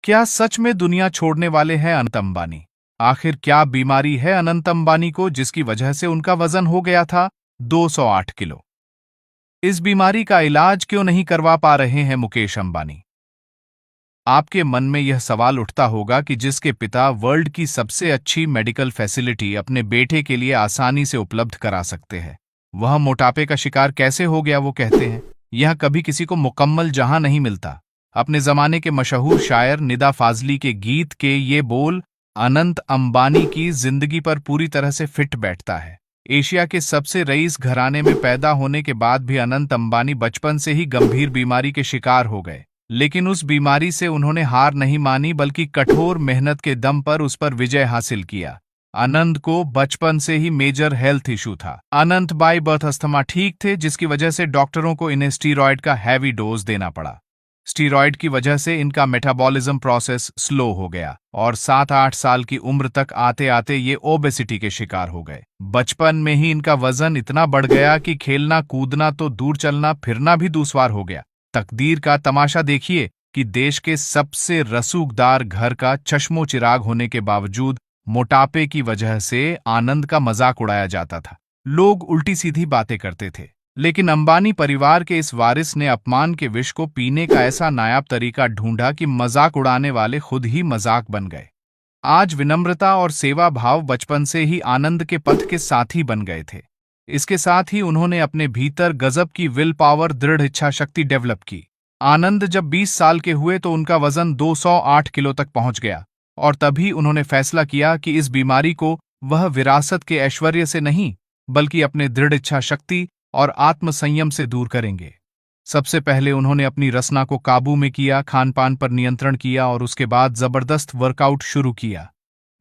क्या सच में दुनिया छोड़ने वाले हैं अनंत अंबानी? आखिर क्या बीमारी है अनंत अंबानी को जिसकी वजह से उनका वजन हो गया था 208 किलो? इस बीमारी का इलाज क्यों नहीं करवा पा रहे हैं मुकेश अंबानी? आपके मन में यह सवाल उठता होगा कि जिसके पिता वर्ल्ड की सबसे अच्छी मेडिकल फैसिलिटी अपने बेटे के लिए आसानी से उपलब्ध करा सकते हैं, वह मोटापे का शिकार कैसे हो गया? वो कहते हैं, यह कभी किसी को मुकम्मल जहां नहीं मिलता। अपने जमाने के मशहूर शायर निदा फाजली के गीत के ये बोल अनंत अंबानी की जिंदगी पर पूरी तरह से फिट बैठता है। एशिया के सबसे रईस घराने में पैदा होने के बाद भी अनंत अंबानी बचपन से ही गंभीर बीमारी के शिकार हो गए, लेकिन उस बीमारी से उन्होंने हार नहीं मानी बल्कि कठोर मेहनत के दम पर उस पर विजय हासिल किया। अनंत को बचपन से ही मेजर हेल्थ इशू था। अनंत बाय बर्थ अस्थमा ठीक थे, जिसकी वजह से डॉक्टरों को इन्हें स्टीरॉयड का हैवी डोज देना पड़ा। स्टीरॉयड की वजह से इनका मेटाबॉलिज्म प्रोसेस स्लो हो गया और 7-8 साल की उम्र तक आते आते ये ओबेसिटी के शिकार हो गए। बचपन में ही इनका वजन इतना बढ़ गया कि खेलना कूदना तो दूर, चलना फिरना भी दुश्वार हो गया। तकदीर का तमाशा देखिए कि देश के सबसे रसूखदार घर का चश्मो चिराग होने के बावजूद मोटापे की वजह से आनंद का मजाक उड़ाया जाता था। लोग उल्टी सीधी बातें करते थे, लेकिन अंबानी परिवार के इस वारिस ने अपमान के विष को पीने का ऐसा नायाब तरीका ढूंढा कि मजाक उड़ाने वाले खुद ही मजाक बन गए। आज विनम्रता और सेवा भाव बचपन से ही आनंद के पथ के साथी बन गए थे। इसके साथ ही उन्होंने अपने भीतर गजब की विल पावर, दृढ़ इच्छा शक्ति डेवलप की। आनंद जब 20 साल के हुए तो उनका वजन 208 किलो तक पहुंच गया और तभी उन्होंने फैसला किया कि इस बीमारी को वह विरासत के ऐश्वर्य से नहीं बल्कि अपने दृढ़ इच्छा शक्ति और आत्मसंयम से दूर करेंगे। सबसे पहले उन्होंने अपनी रसना को काबू में किया, खान पान पर नियंत्रण किया और उसके बाद जबरदस्त वर्कआउट शुरू किया।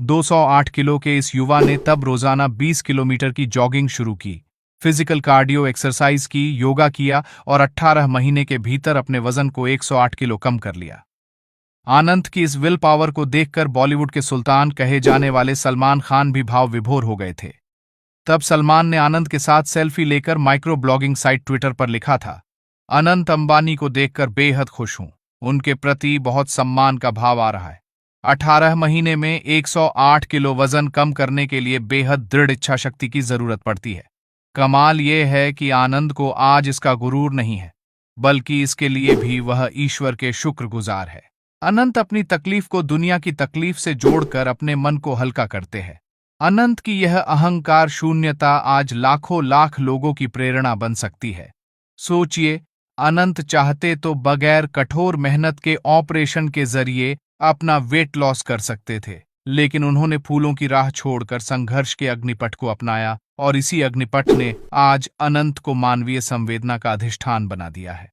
208 किलो के इस युवा ने तब रोजाना 20 किलोमीटर की जॉगिंग शुरू की, फिजिकल कार्डियो एक्सरसाइज की, योगा किया और 18 महीने के भीतर अपने वजन को 108 किलो कम कर लिया। आनंद की इस विल पावर को देखकर बॉलीवुड के सुल्तान कहे जाने वाले सलमान खान भी भाव विभोर हो गए थे। तब सलमान ने आनंद के साथ सेल्फी लेकर माइक्रो ब्लॉगिंग साइट ट्विटर पर लिखा था, अनंत अंबानी को देखकर बेहद खुश हूं, उनके प्रति बहुत सम्मान का भाव आ रहा है। 18 महीने में 108 किलो वजन कम करने के लिए बेहद दृढ़ इच्छा शक्ति की जरूरत पड़ती है। कमाल यह है कि आनंद को आज इसका गुरूर नहीं है, बल्कि इसके लिए भी वह ईश्वर के शुक्रगुजार है। अनंत अपनी तकलीफ को दुनिया की तकलीफ से जोड़कर अपने मन को हल्का करते हैं। अनंत की यह अहंकार शून्यता आज लाखों लाख लोगों की प्रेरणा बन सकती है। सोचिए, अनंत चाहते तो बगैर कठोर मेहनत के ऑपरेशन के जरिए अपना वेट लॉस कर सकते थे, लेकिन उन्होंने फूलों की राह छोड़कर संघर्ष के अग्निपथ को अपनाया और इसी अग्निपथ ने आज अनंत को मानवीय संवेदना का अधिष्ठान बना दिया है।